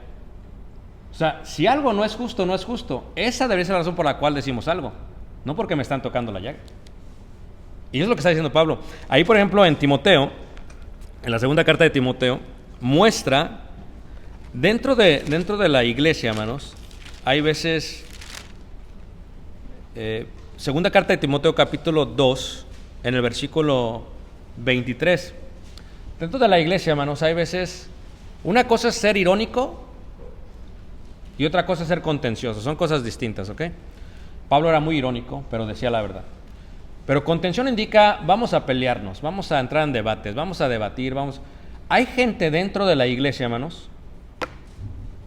Speaker 3: O sea, si algo no es justo, no es justo. Esa debería ser la razón por la cual decimos algo, no porque me están tocando la llaga. Y es lo que está diciendo Pablo. Ahí, por ejemplo, en Timoteo, en la segunda carta de Timoteo, muestra, dentro de la iglesia, hermanos, hay veces, segunda carta de Timoteo, capítulo 2, en el versículo 23. Dentro de la iglesia, hermanos, hay veces, una cosa es ser irónico y otra cosa es ser contencioso. Son cosas distintas, ¿ok? Pablo era muy irónico, pero decía la verdad. Pero contención indica, vamos a pelearnos, vamos a entrar en debates, vamos a debatir, Hay gente dentro de la iglesia, hermanos,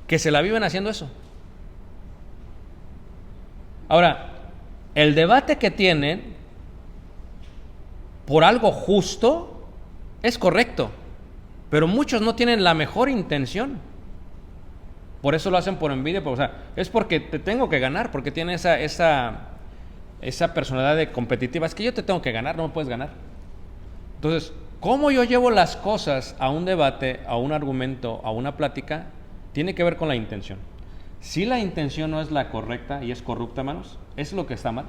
Speaker 3: que se la viven haciendo eso. Ahora, el debate que tienen por algo justo es correcto, pero muchos no tienen la mejor intención. Por eso lo hacen por envidia, o sea, es porque te tengo que ganar, porque tiene esa personalidad de competitiva. Es que yo te tengo que ganar, no me puedes ganar. Entonces, cómo yo llevo las cosas a un debate, a un argumento, a una plática, tiene que ver con la intención. Si la intención no es la correcta y es corrupta, hermanos, es lo que está mal.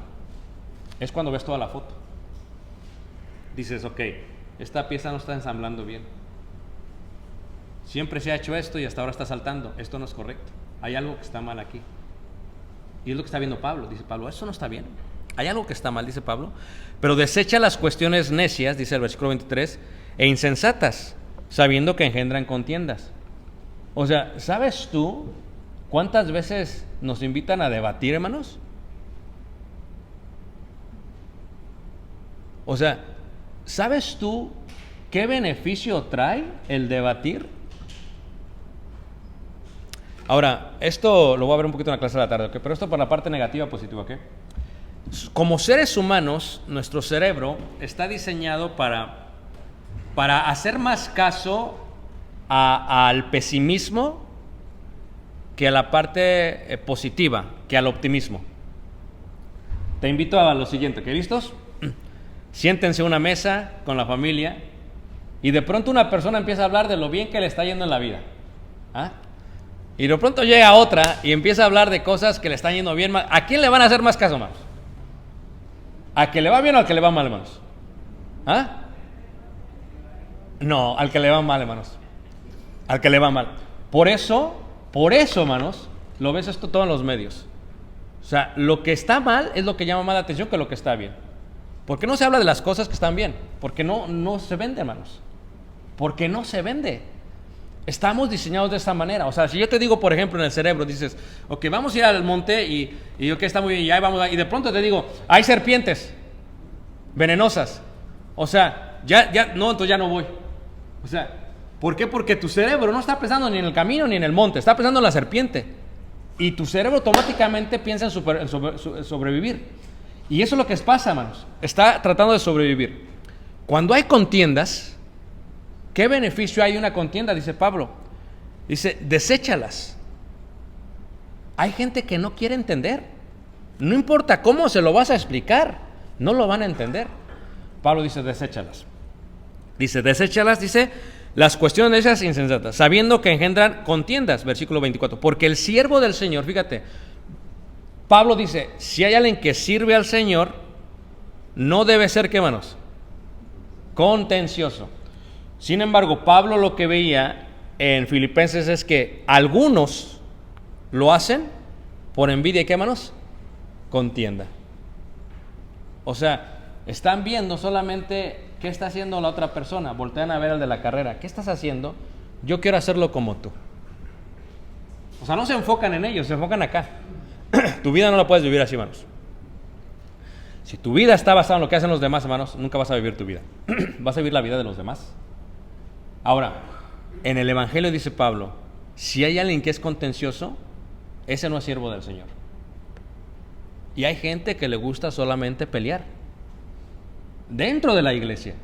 Speaker 3: Es cuando ves toda la foto. Dices, ok, esta pieza no está ensamblando bien. Siempre se ha hecho esto y hasta ahora está saltando. Esto no es correcto. Hay algo que está mal aquí. Y es lo que está viendo Pablo. Dice Pablo, eso no está bien. Hay algo que está mal, dice Pablo. Pero desecha las cuestiones necias, dice el versículo 23, e insensatas, sabiendo que engendran contiendas. O sea, ¿sabes tú cuántas veces nos invitan a debatir, hermanos? O sea, ¿sabes tú qué beneficio trae el debatir? Ahora, esto lo voy a ver un poquito en la clase de la tarde, ¿ok? Pero esto por la parte negativa, positiva, ¿ok? Como seres humanos, nuestro cerebro está diseñado para hacer más caso al pesimismo que a la parte positiva, que al optimismo. Te invito a lo siguiente, ¿ok? ¿Listos? Siéntense a una mesa con la familia y de pronto una persona empieza a hablar de lo bien que le está yendo en la vida. ¿Ah? Y de pronto llega otra y empieza a hablar de cosas que le están yendo bien. ¿A quién le van a hacer más caso, hermanos? ¿A que le va bien o al que le va mal, hermanos? ¿Ah? No, al que le va mal, hermanos. Al que le va mal. Por eso, hermanos, lo ves esto todo en los medios. O sea, lo que está mal es lo que llama más la atención que lo que está bien. ¿Por qué no se habla de las cosas que están bien? Porque no se vende, hermanos. Porque no se vende. Estamos diseñados de esta manera. O sea, si yo te digo, por ejemplo, en el cerebro, dices, ok, vamos a ir al monte y ok, está muy bien, y ahí vamos, y de pronto te digo, hay serpientes venenosas. O sea, no, entonces ya no voy. O sea, ¿por qué? Porque tu cerebro no está pensando ni en el camino ni en el monte, está pensando en la serpiente. Y tu cerebro automáticamente piensa en sobrevivir. Y eso es lo que pasa, hermanos. Está tratando de sobrevivir. Cuando hay contiendas, ¿qué beneficio hay de una contienda? Dice Pablo. Dice, deséchalas. Hay gente que no quiere entender. No importa cómo se lo vas a explicar, no lo van a entender. Pablo dice, deséchalas. Dice, deséchalas, dice, las cuestiones de esas insensatas, sabiendo que engendran contiendas, versículo 24. Porque el siervo del Señor, fíjate, Pablo dice, si hay alguien que sirve al Señor, no debe ser, ¿qué, hermanos? Contencioso. Sin embargo, Pablo lo que veía en Filipenses es que algunos lo hacen por envidia y, ¿qué, hermanos? Contienda. O sea, están viendo solamente qué está haciendo la otra persona, voltean a ver al de la carrera, ¿qué estás haciendo? Yo quiero hacerlo como tú. O sea, no se enfocan en ellos, se enfocan acá. Tu vida no la puedes vivir así, hermanos. Si tu vida está basada en lo que hacen los demás, hermanos, nunca vas a vivir tu vida. Vas a vivir la vida de los demás. Ahora, en el Evangelio dice Pablo, si hay alguien que es contencioso, ese no es siervo del Señor. Y hay gente que le gusta solamente pelear dentro de la iglesia.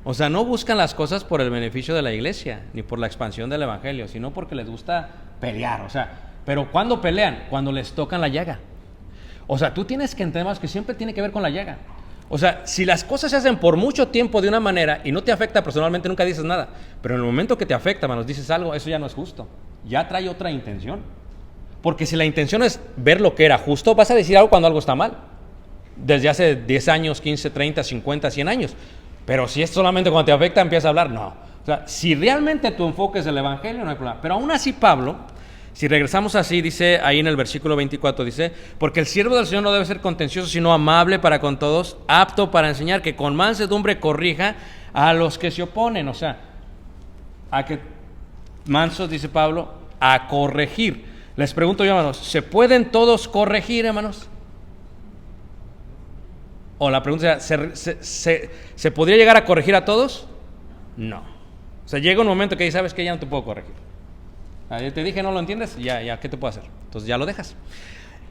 Speaker 3: O sea, no buscan las cosas por el beneficio de la iglesia, ni por la expansión del Evangelio, sino porque les gusta pelear. O sea, pero ¿cuándo pelean? Cuando les tocan la llaga. O sea, tú tienes que entender más que siempre tiene que ver con la llaga. O sea, si las cosas se hacen por mucho tiempo de una manera y no te afecta personalmente, nunca dices nada. Pero en el momento que te afecta, hermanos, dices algo, eso ya no es justo. Ya trae otra intención. Porque si la intención es ver lo que era justo, vas a decir algo cuando algo está mal. Desde hace 10 años, 15, 30, 50, 100 años. Pero si es solamente cuando te afecta, empiezas a hablar, no. O sea, si realmente tu enfoque es el Evangelio, no hay problema. Pero aún así, Pablo, si regresamos así, dice ahí en el versículo 24, dice, porque el siervo del Señor no debe ser contencioso, sino amable para con todos, apto para enseñar, que con mansedumbre corrija a los que se oponen. O sea, a que mansos, dice Pablo, a corregir. Les pregunto yo, hermanos, ¿se pueden todos corregir, hermanos? O la pregunta es, ¿se podría llegar a corregir a todos? No. O sea, llega un momento que sabes que ya no te puedo corregir. Te dije, no lo entiendes, ya, ¿qué te puedo hacer? Entonces ya lo dejas.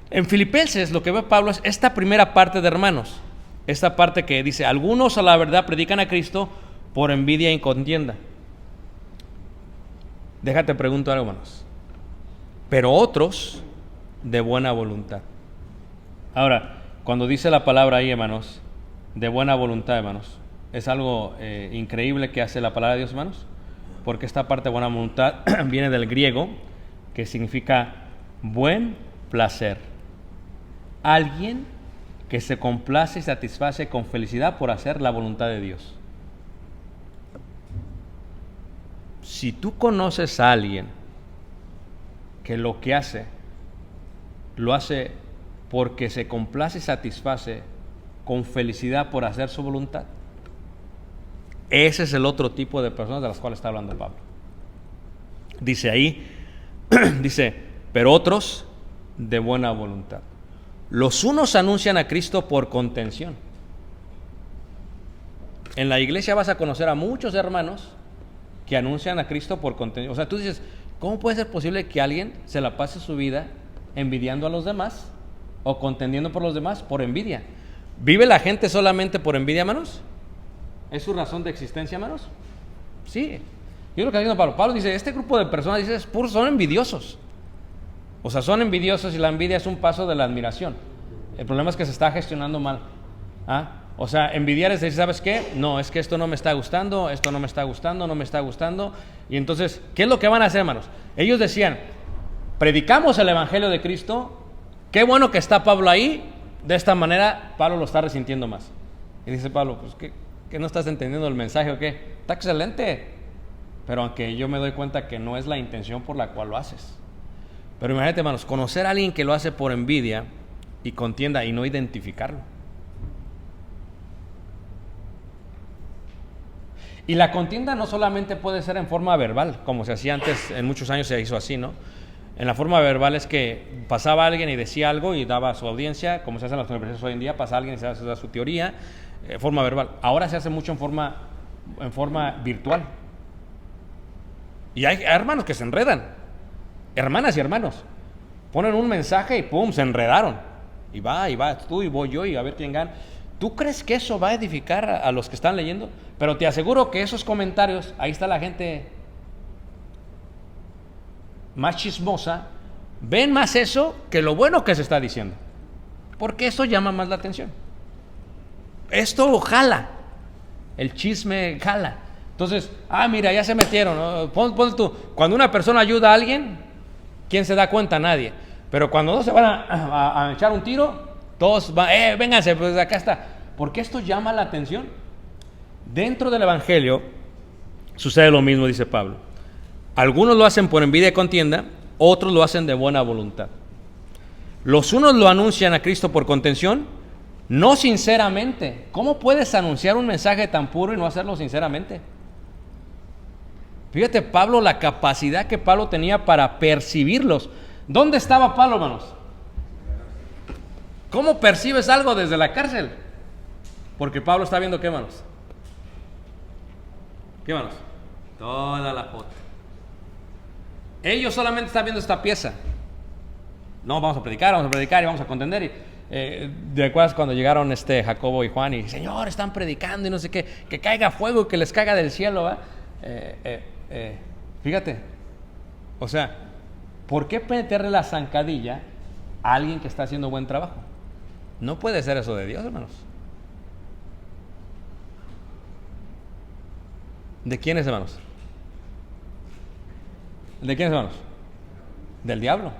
Speaker 3: En Filipenses lo que ve Pablo es esta primera parte de hermanos. Esta parte que dice, algunos a la verdad predican a Cristo por envidia y contienda. Déjate pregunto algo, hermanos. Pero otros de buena voluntad. Ahora, cuando dice la palabra ahí, hermanos, de buena voluntad, hermanos, es algo increíble que hace la palabra de Dios, hermanos, porque esta parte de buena voluntad viene del griego, que significa buen placer. Alguien que se complace y satisface con felicidad por hacer la voluntad de Dios. Si tú conoces a alguien que lo que hace, lo hace porque se complace y satisface con felicidad por hacer su voluntad, ese es el otro tipo de personas de las cuales está hablando Pablo. Dice ahí, dice, pero otros de buena voluntad. Los unos anuncian a Cristo por contención. En la iglesia vas a conocer a muchos hermanos que anuncian a Cristo por contenido. O sea, tú dices, ¿cómo puede ser posible que alguien se la pase su vida envidiando a los demás o contendiendo por los demás por envidia? ¿Vive la gente solamente por envidia, hermanos? ¿Es su razón de existencia, hermanos? Sí. Yo lo que está diciendo Pablo. Pablo dice, este grupo de personas, dice, son envidiosos. O sea, son envidiosos y la envidia es un paso de la admiración. El problema es que se está gestionando mal. O sea, envidiar es decir, ¿sabes qué? No, es que esto no me está gustando, esto no me está gustando, no me está gustando. Y entonces, ¿qué es lo que van a hacer, hermanos? Ellos decían, predicamos el Evangelio de Cristo, qué bueno que está Pablo ahí, de esta manera Pablo lo está resintiendo más. Y dice Pablo, pues, ¿qué no estás entendiendo el mensaje o qué? Está excelente, pero aunque yo me doy cuenta que no es la intención por la cual lo haces. Pero imagínate, hermanos, conocer a alguien que lo hace por envidia y contienda y no identificarlo. Y la contienda no solamente puede ser en forma verbal, como se hacía antes, en muchos años se hizo así, ¿no? En la forma verbal es que pasaba alguien y decía algo y daba a su audiencia, como se hace en las universidades hoy en día, pasa alguien y se hace su teoría, forma verbal. Ahora se hace mucho en forma virtual. Y hay hermanos que se enredan, hermanas y hermanos, ponen un mensaje y ¡pum!, se enredaron. Y va tú y voy yo y a ver quién gana. ¿Tú crees que eso va a edificar a los que están leyendo? Pero te aseguro que esos comentarios, ahí está la gente más chismosa, ven más eso que lo bueno que se está diciendo, porque eso llama más la atención. Esto jala, el chisme jala. Entonces, mira, ya se metieron, ¿no? Pon tú, cuando una persona ayuda a alguien, ¿quién se da cuenta? Nadie. Pero cuando dos se van a echar un tiro, todos van, vénganse, pues acá está. Porque esto llama la atención. Dentro del Evangelio sucede lo mismo, dice Pablo. Algunos lo hacen por envidia y contienda, otros lo hacen de buena voluntad. Los unos lo anuncian a Cristo por contención, no sinceramente. ¿Cómo puedes anunciar un mensaje tan puro y no hacerlo sinceramente? Fíjate, Pablo, la capacidad que Pablo tenía para percibirlos. ¿Dónde estaba Pablo, hermanos? ¿Cómo percibes algo desde la cárcel? Porque Pablo está viendo, ¿qué, hermanos? ¿Qué, hermanos? Toda la foto. Ellos solamente están viendo esta pieza. No, vamos a predicar y vamos a contender. Y, ¿te acuerdas cuando llegaron Jacobo y Juan y Señor, están predicando y no sé qué, que caiga fuego, que les caiga del cielo, ¿va? Fíjate, o sea, ¿por qué meterle la zancadilla a alguien que está haciendo buen trabajo? No puede ser eso de Dios, hermanos. ¿De quiénes, hermanos? ¿De quiénes, hermanos? Del diablo.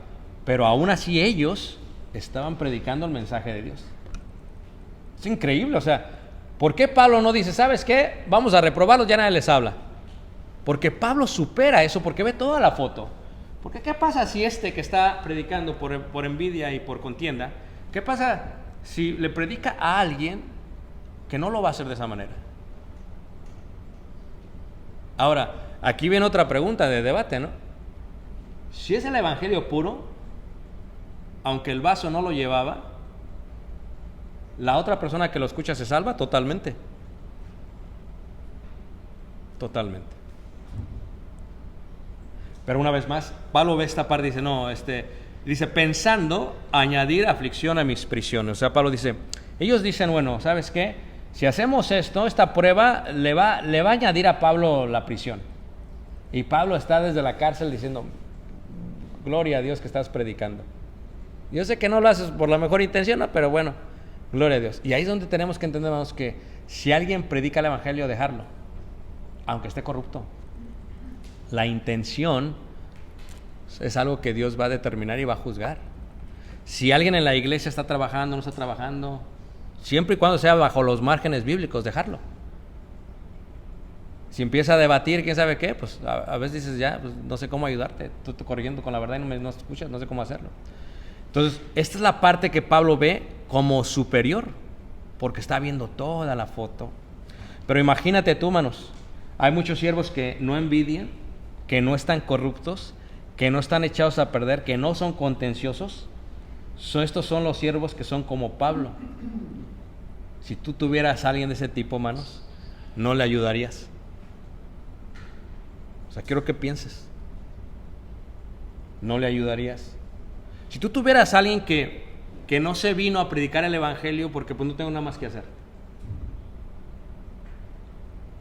Speaker 3: Pero aún así ellos estaban predicando el mensaje de Dios. Es increíble, o sea, ¿por qué Pablo no dice, ¿sabes qué? Vamos a reprobarlos, ya nadie les habla? Porque Pablo supera eso, porque ve toda la foto. Porque ¿qué pasa si que está predicando por envidia y por contienda, qué pasa si le predica a alguien que no lo va a hacer de esa manera? Ahora, aquí viene otra pregunta de debate, ¿no? Si es el evangelio puro, aunque el vaso no lo llevaba, ¿la otra persona que lo escucha se salva? Totalmente. Totalmente. Pero una vez más, Pablo ve esta parte y dice, no, dice, pensando añadir aflicción a mis prisiones. O sea, Pablo dice, ellos dicen, bueno, ¿sabes qué? Si hacemos esto, esta prueba le va a añadir a Pablo la prisión. Y Pablo está desde la cárcel diciendo, gloria a Dios que estás predicando. Yo sé que no lo haces por la mejor intención, ¿no? Pero bueno, gloria a Dios. Y ahí es donde tenemos que entender, hermanos, que si alguien predica el evangelio, dejarlo, aunque esté corrupto. La intención es algo que Dios va a determinar y va a juzgar. Si alguien en la iglesia está trabajando, no está trabajando, siempre y cuando sea bajo los márgenes bíblicos, dejarlo. Si empieza a debatir, quién sabe qué, pues a veces dices, ya, pues no sé cómo ayudarte, tú te corrigiendo con la verdad y no escuchas, no sé cómo hacerlo. Entonces, esta es la parte que Pablo ve como superior, porque está viendo toda la foto. Pero imagínate tú, hermanos, hay muchos siervos que no envidian, que no están corruptos, que no están echados a perder, que no son contenciosos. Estos son los siervos que son como Pablo. Si tú tuvieras a alguien de ese tipo, hermanos, ¿no le ayudarías? O sea, quiero que pienses. ¿No le ayudarías? Si tú tuvieras a alguien que no se vino a predicar el evangelio porque pues no tengo nada más que hacer.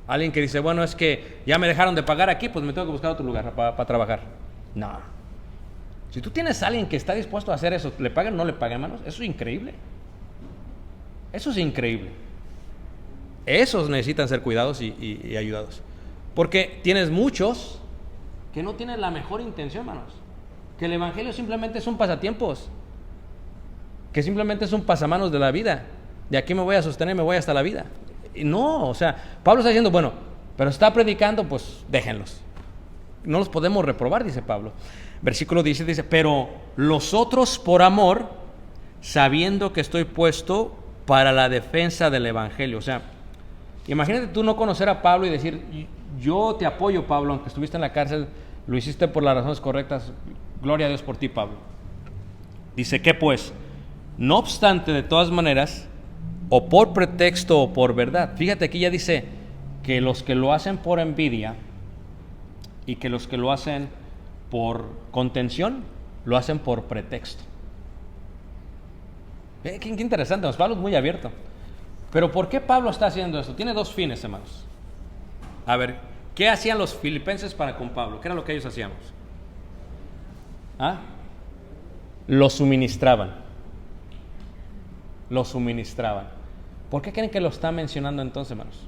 Speaker 3: Alguien que dice, bueno, es que ya me dejaron de pagar aquí, pues me tengo que buscar otro lugar para trabajar. No. Si tú tienes a alguien que está dispuesto a hacer eso, ¿le pagan o no le pagan, hermanos? Eso es increíble. Eso es increíble. Esos necesitan ser cuidados y ayudados. Porque tienes muchos que no tienen la mejor intención, hermanos. Que el evangelio simplemente es un pasatiempos. Que simplemente es un pasamanos de la vida. De aquí me voy a sostener, me voy hasta la vida. Y no, o sea, Pablo está diciendo, bueno, pero está predicando, pues déjenlos. No los podemos reprobar, dice Pablo. Versículo 10 dice, pero los otros por amor, sabiendo que estoy puesto para la defensa del evangelio. O sea, imagínate tú no conocer a Pablo y decir, yo te apoyo, Pablo, aunque estuviste en la cárcel, lo hiciste por las razones correctas, gloria a Dios por ti, Pablo. Dice, ¿qué pues? No obstante, de todas maneras, o por pretexto o por verdad. Fíjate, aquí ya dice que los que lo hacen por envidia y que los que lo hacen por contención, lo hacen por pretexto. Qué interesante, Pablo es muy abierto. Pero ¿por qué Pablo está haciendo esto? Tiene dos fines, hermanos. A ver, ¿qué hacían los filipenses para con Pablo? ¿Qué era lo que ellos hacían? Lo suministraban. Lo suministraban. ¿Por qué creen que lo está mencionando entonces, hermanos?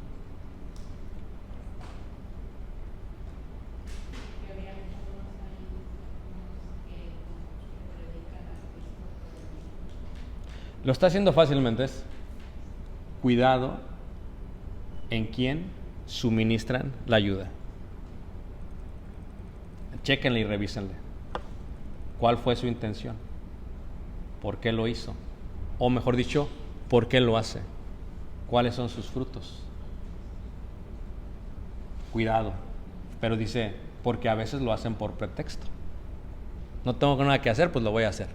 Speaker 3: Lo está haciendo fácilmente. Es cuidado en quién suministran la ayuda. Chéquenle y revísenle. ¿Cuál fue su intención? ¿Por qué lo hizo? O mejor dicho, ¿por qué lo hace? ¿Cuáles son sus frutos? Cuidado. Pero dice, porque a veces lo hacen por pretexto. No tengo nada que hacer, pues lo voy a hacer.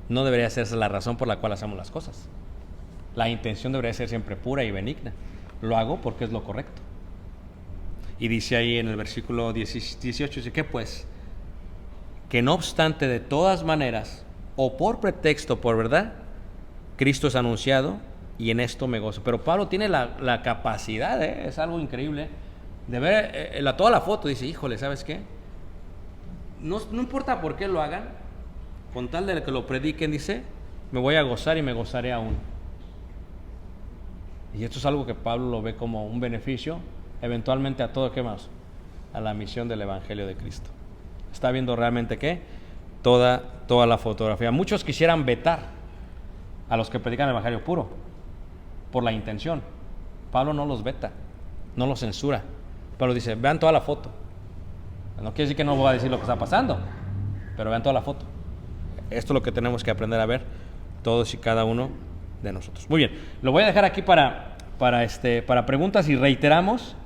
Speaker 3: No debería ser esa la razón por la cual hacemos las cosas. La intención debería ser siempre pura y benigna. Lo hago porque es lo correcto. Y dice ahí en el versículo 18, dice, ¿qué pues? Que no obstante, de todas maneras, o por pretexto, por verdad, Cristo es anunciado y en esto me gozo. Pero Pablo tiene la capacidad, es algo increíble, de ver toda la foto. Dice, híjole, ¿sabes qué? No importa por qué lo hagan, con tal de que lo prediquen, dice, me voy a gozar y me gozaré aún. Y esto es algo que Pablo lo ve como un beneficio, eventualmente a todo, ¿qué más? A la misión del Evangelio de Cristo. Está viendo realmente, ¿qué? Toda la fotografía. Muchos quisieran vetar a los que predican el Evangelio puro, por la intención. Pablo no los veta, no los censura. Pablo dice, vean toda la foto. No quiere decir que no voy a decir lo que está pasando, pero vean toda la foto. Esto es lo que tenemos que aprender a ver todos y cada uno de nosotros. Muy bien, lo voy a dejar aquí para preguntas y reiteramos.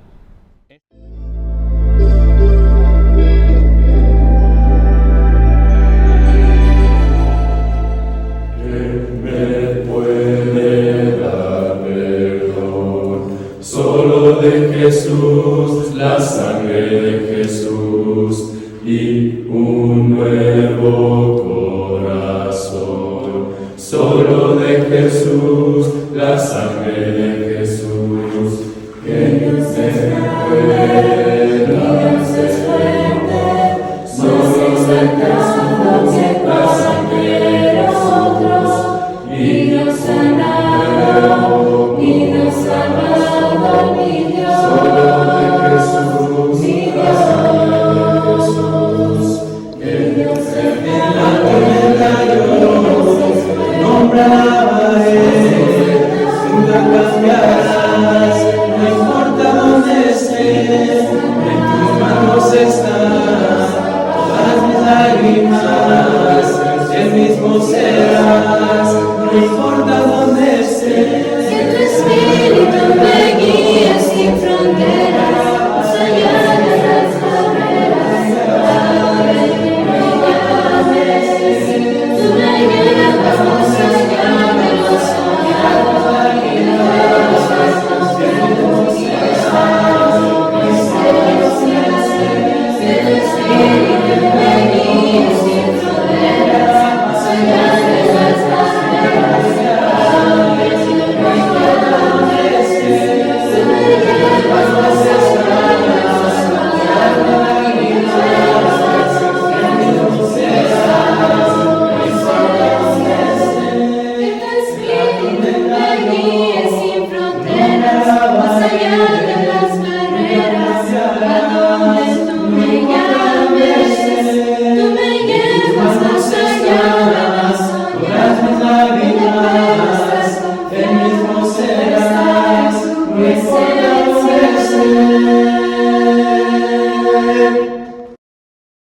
Speaker 1: Solo de Jesús, la sangre de Jesús y un nuevo corazón. Solo de Jesús, la sangre de Jesús, que Dios es grande, Dios es fuerte, solo de Jesús, la sangre de nosotros, y Dios sanado, y Dios sanado. Solo de Jesús, que Dios en la tormenta yo nombraba Él, nunca cambiarás, no importa dónde estés.